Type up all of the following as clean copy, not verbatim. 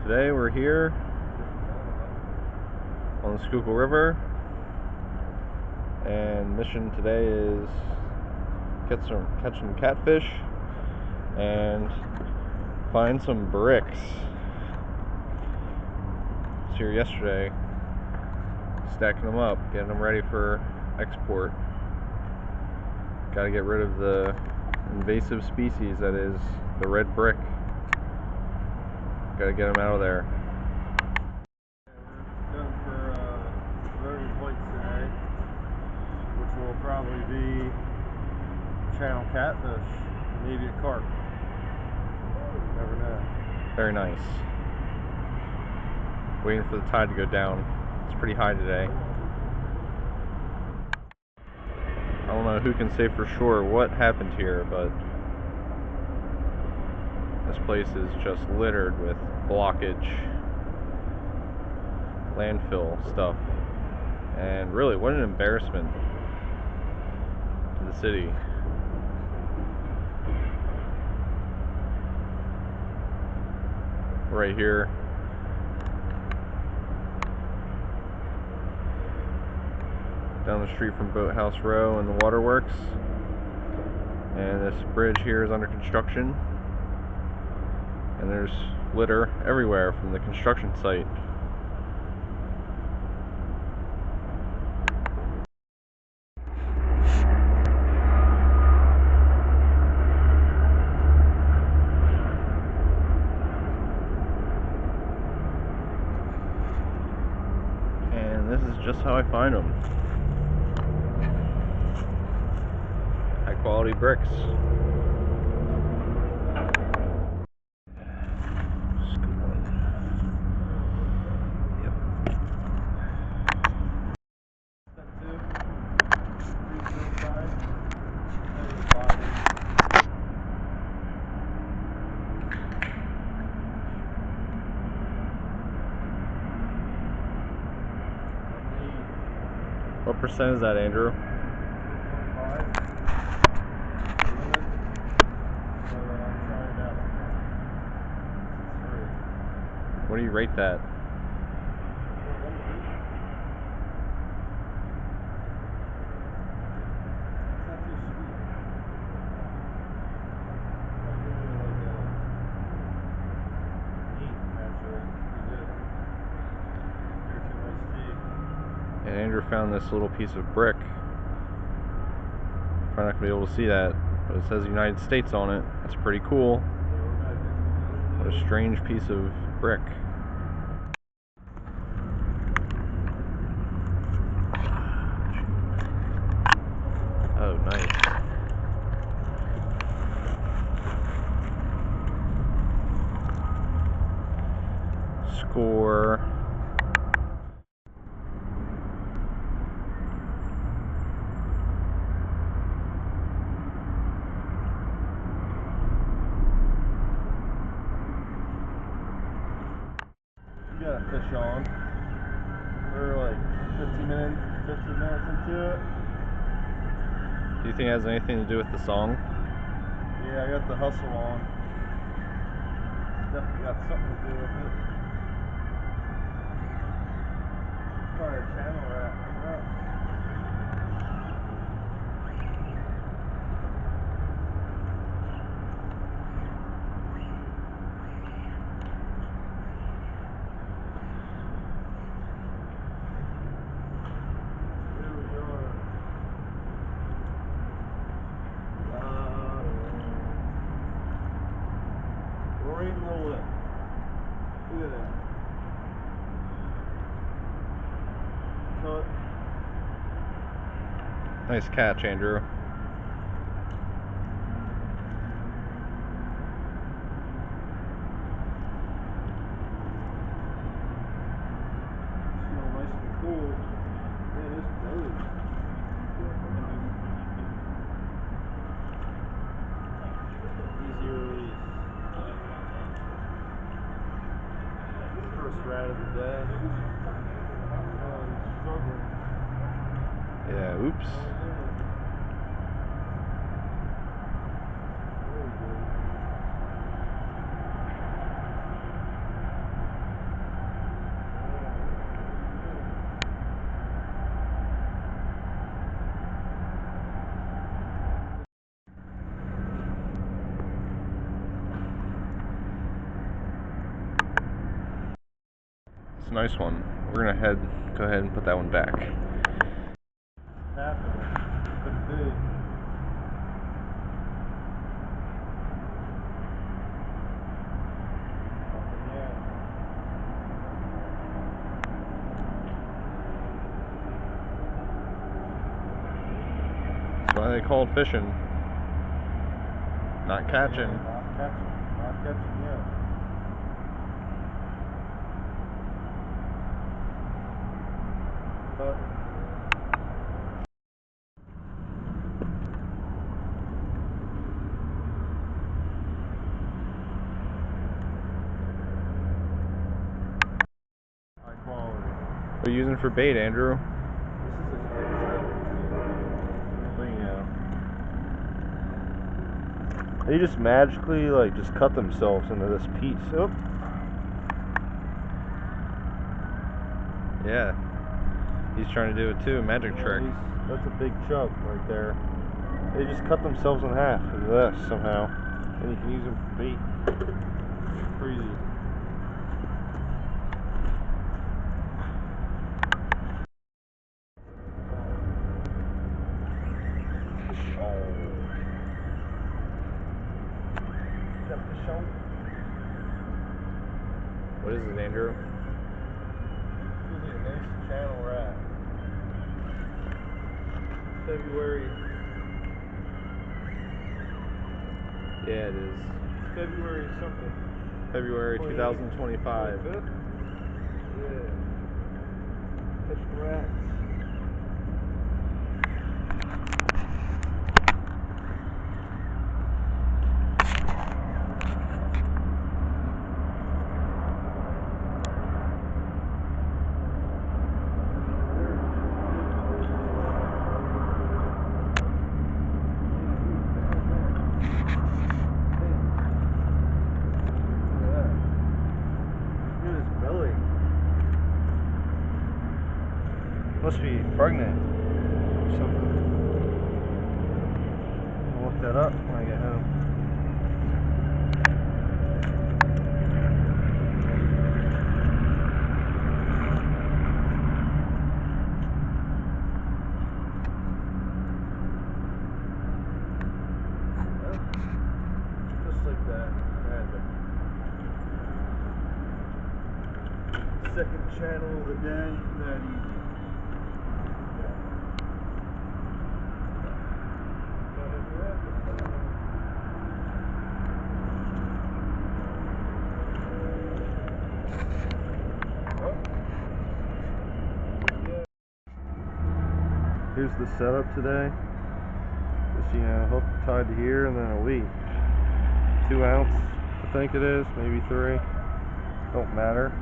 Today we're here on the Schuylkill River, and mission today is catch some catfish and find some bricks. I was here yesterday stacking them up, getting them ready for export. Got to get rid of the invasive species that is the red brick. Got to get them out of there. We're done for BLITZ today, which will probably be channel catfish, maybe a carp. Never know. Very nice. Waiting for the tide to go down. It's pretty high today. I don't know who can say for sure what happened here, but this place is just littered with blockage, landfill stuff, and really, what an embarrassment to the city. Right here, down the street from Boathouse Row and the waterworks, and this bridge here is under construction, and there's litter everywhere from the construction site. And this is just how I find them. High quality bricks. What percent is that, Andrew? What do you rate that? And Andrew found this little piece of brick. Probably not going to be able to see that, but it says United States on it. That's pretty cool. What a strange piece of brick. Oh, nice. Score. We got a fish on. We're like 15 minutes into it. Do you think it has anything to do with the song? Yeah, I got the hustle on. Definitely got something to do with it. Probably a channel rat. Right in the lip. Look at that. Cut. Nice catch, Andrew. Smell nice and cool. Man, it's dirty. Easy release. First rat of the day. Oh, he's struggling. Yeah, oops. Very good. Nice one. We're gonna go ahead and put that one back. Big. That's why they call it fishing. Not catching. Yeah, not catching yet. But high quality. What are you using for bait, Andrew? This is a they just magically just cut themselves into this piece. Oh. Yeah. He's trying to do it too, magic trick. That's a big chub right there. They just cut themselves in half into this somehow. And you can use them for bait. Crazy. What is it, Andrew? Really a nice channel rat. February. Yeah, it is. February something. February 2025. 25th? Yeah. Catching rats. Must be pregnant or something. I'll look that up when I get home. Just like that. Second channel of the day, that easy. Here's the setup today. Just, hook tied to here and then a lead. 2 ounce, I think it is, maybe 3. Don't matter.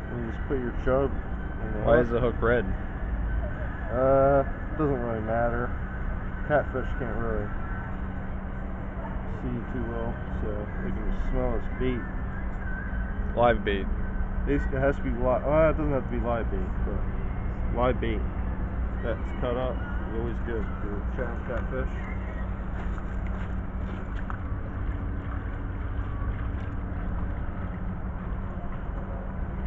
And you just put your chub in the Why hook. is the hook red? Doesn't really matter. Catfish can't really see too well, so they can just smell its bait. Live bait. Basically, it has to be live. It doesn't have to be live bait, but live bait that's cut up is always good for channel catfish.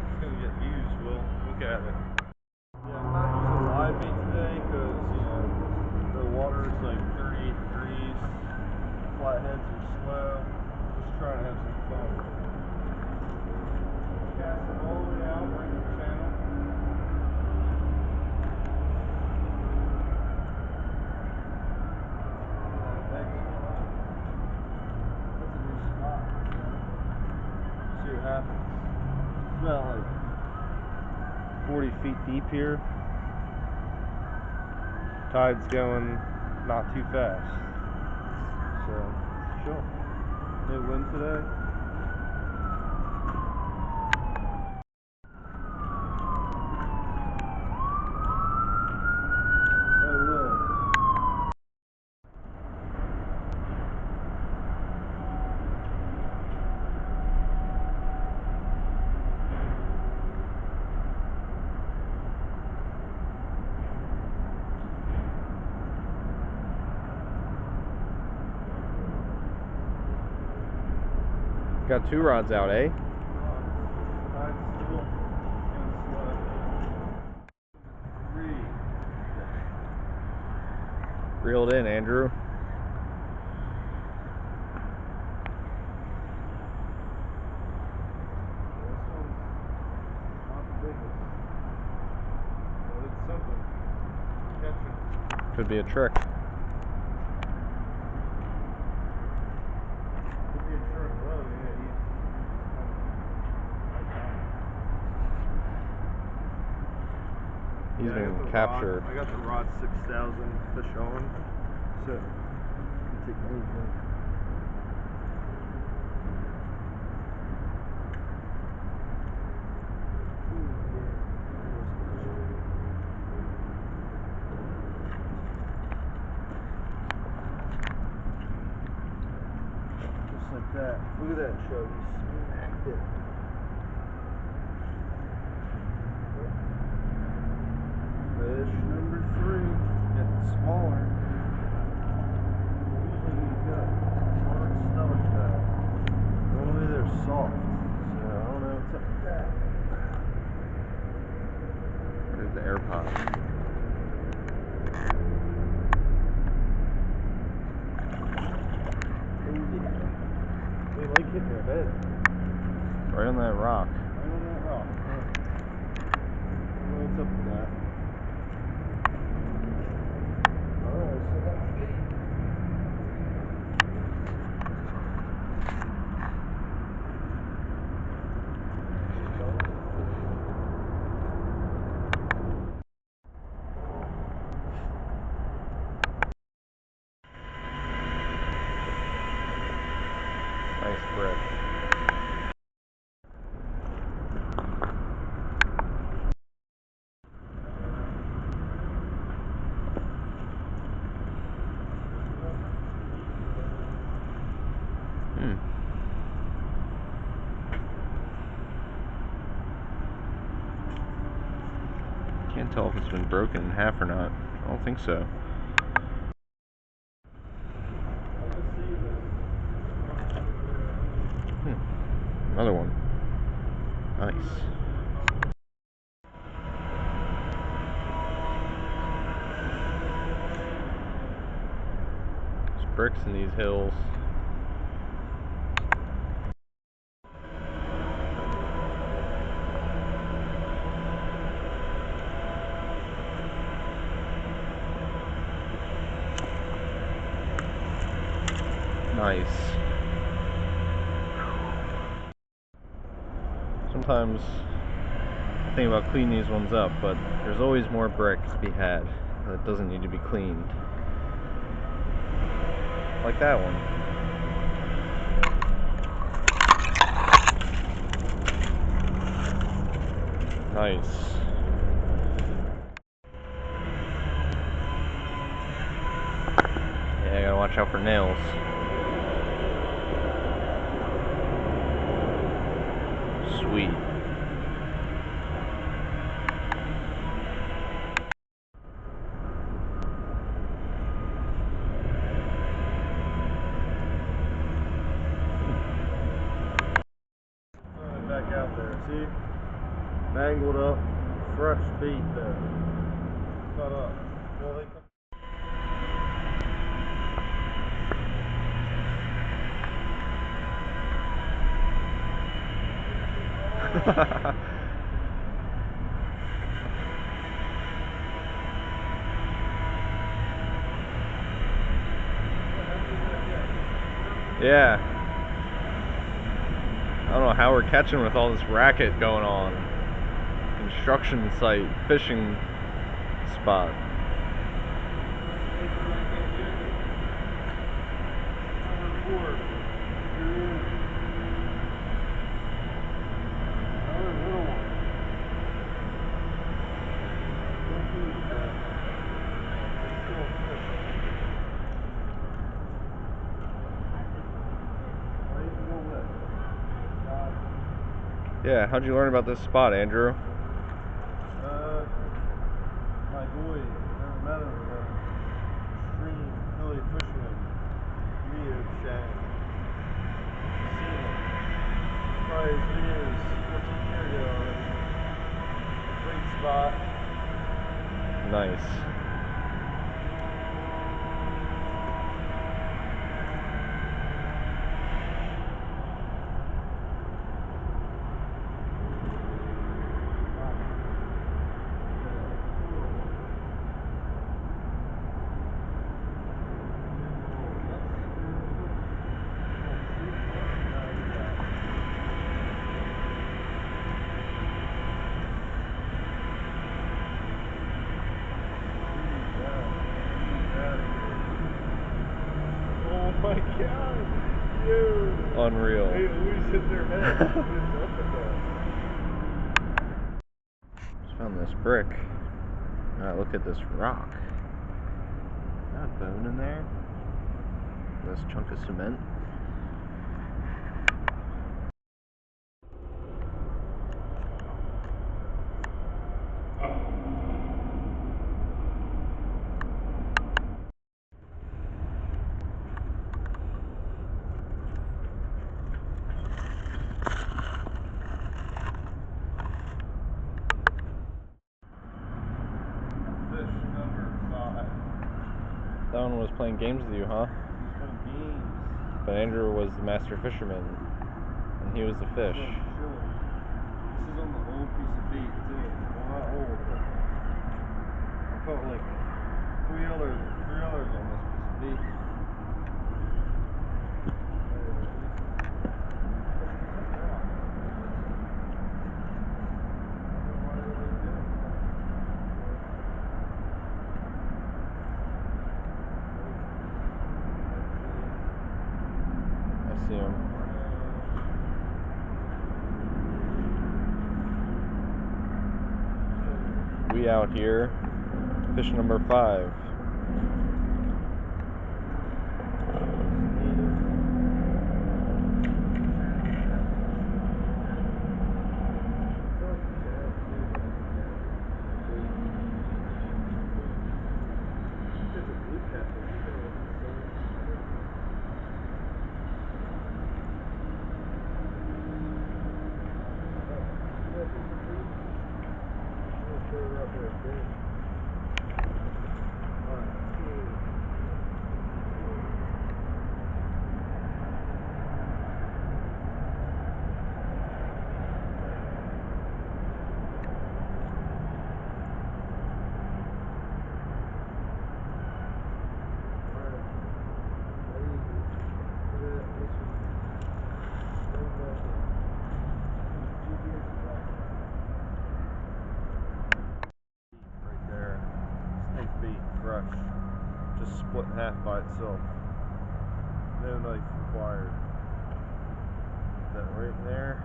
It's gonna get used. We'll look at it. Yeah, I'm not using live bait today because the water is like 38 degrees. Flatheads are slow. Just trying to have some fun. Cast it all the way out right in the channel. That's a new spot. See what happens. It's about like 40 feet deep here. Tide's going not too fast. So, sure. No wind today. Got 2 rods out, eh? Tide's Reeled in, Andrew. Could be a trick. Could be a trick. Oh, yeah, He's being captured. I got the rod 6,000 fish on. So, take anything. Like that. Look at that chub. He smacked it. Fish number 3. Getting smaller. Usually he's got hard stomach now. Normally they're soft. So I don't know what's up with that. Where's the AirPod? They like hitting their head. Right on that rock. Right on that rock. I don't know what's up with that. Alright, so that's bait. Nice brick. Can't tell if it's been broken in half or not. I don't think so. Another one. Nice. There's bricks in these hills. Nice. Sometimes I think about cleaning these ones up, but there's always more brick to be had that doesn't need to be cleaned. Like that one. Nice. Yeah, I gotta watch out for nails. Sweet. Back out there, see? Mangled up, fresh bait there. Cut up. Well, they Yeah. I don't know how we're catching with all this racket going on. Construction site, fishing spot. Yeah, how'd you learn about this spot, Andrew? My boy, never met him, stream, Philly fishing him, YouTube channel. Seen him. Probably his videos 14 years ago already. Great spot. Nice. Unreal. They always hit their head. What is up with that? Just found this brick. Alright, look at this rock. Is that a bone in there? This chunk of cement. That one was playing games with you, huh? He's playing games. But Andrew was the master fisherman, and he was the fish. This is on the old piece of bait too. Well, not old, but I caught like three others on this piece of bait. I see him. We out here, fish number 5. Fresh, just split in half by itself. No knife required. Put that right in there.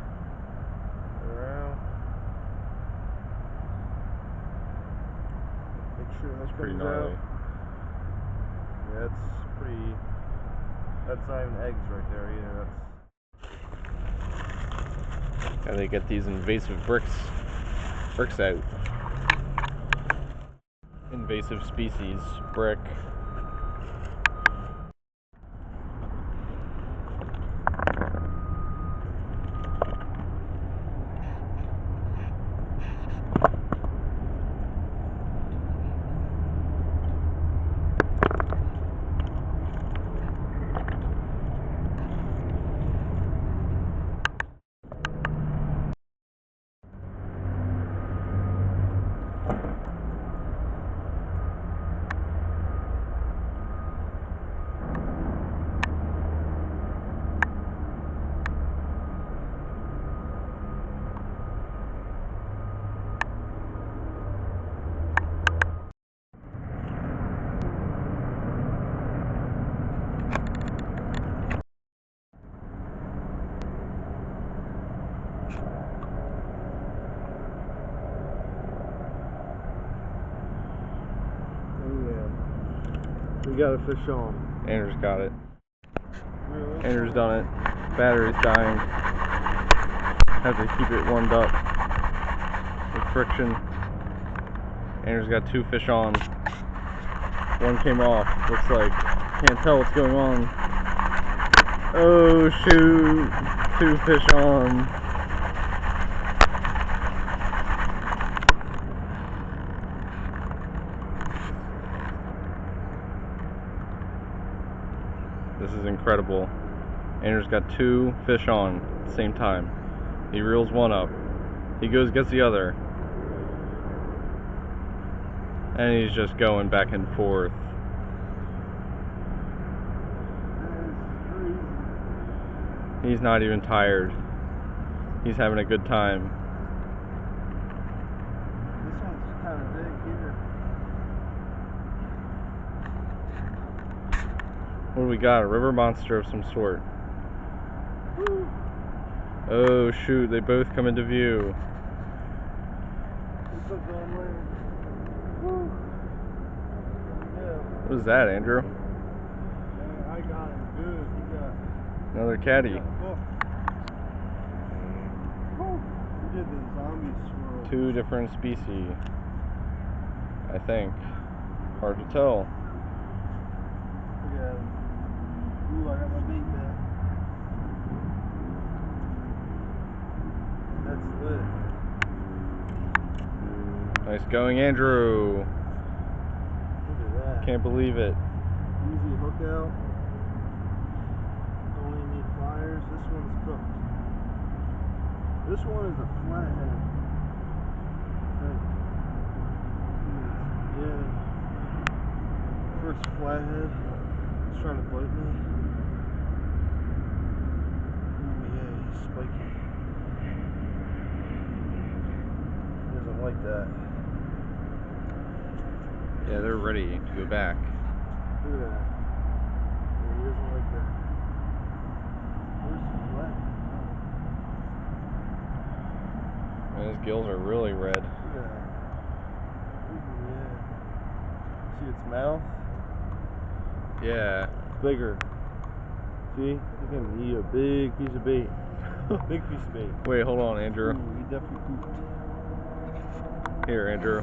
Around. Make sure this Pretty comes gnarly. out. Yeah, it's pretty. That's not even eggs right there either. That's. Gotta get these invasive bricks out. Invasive species, brick. We got a fish on. Andrew's got it. Andrew's done it. Battery's dying. Have to keep it warmed up with friction. Andrew's got 2 fish on. One came off. Looks like. Can't tell what's going on. Oh shoot! 2 fish on. This is incredible. Andrew's got 2 fish on at the same time. He reels one up. He goes, gets the other. And he's just going back and forth. He's not even tired. He's having a good time. This one's kind of big here. What do we got? A river monster of some sort. Oh shoot, they both come into view. What's up, Van Lane? Woo. Yeah. What was that, Andrew? Yeah, I got him good. He got Another caddy. hooked. Woo. He did the zombie swirl. Two different species, I think. Hard to tell. Look at him. Ooh, I got my bait back. That's lit. Nice going, Andrew. Look at that. Can't believe it. Easy hook out. Don't even need pliers. This one's cooked. This one is a flathead. Yeah. First flathead. He's trying to bite me. Ooh, yeah, he's spiky. He doesn't like that. Yeah, they're ready to go back. Look at that. Yeah, he doesn't like that. Where's the flathead? And his gills are really red. Look at that. Ooh, yeah. See its mouth? Yeah. Bigger. See? You can eat a big piece of bait. Big piece of bait. Wait, hold on, Andrew. Ooh, he definitely pooped. Here, Andrew.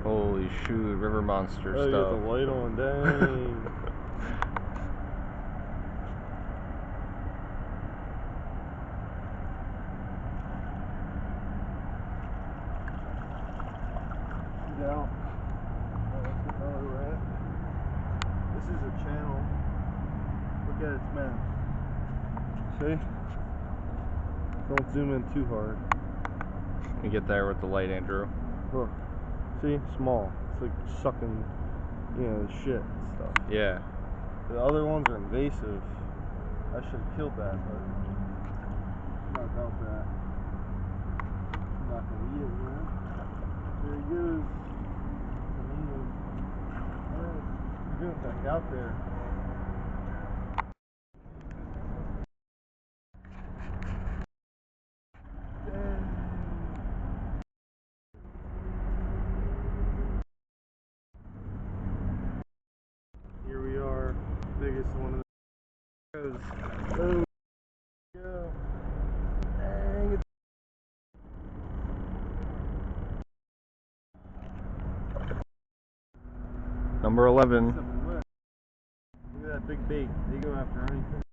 Holy shoot, river monster Oh, you got stuff. the light on, dang. He's out. Alright, let's get another rat. This is a channel. Look at its mouth. See? Don't zoom in too hard. Let me get there with the light, Andrew. Look. See? Small. It's like sucking, you know, the shit and stuff. Yeah. The other ones are invasive. I should have killed that, but I'm not about that. I'm not gonna eat it, man. There he goes. Gonna eat him. Alright. He's going back out there. Dang. Here we are. Biggest one of the goes. Oh, yeah. Dang it. Number 11. Look at that big bait. They go after anything.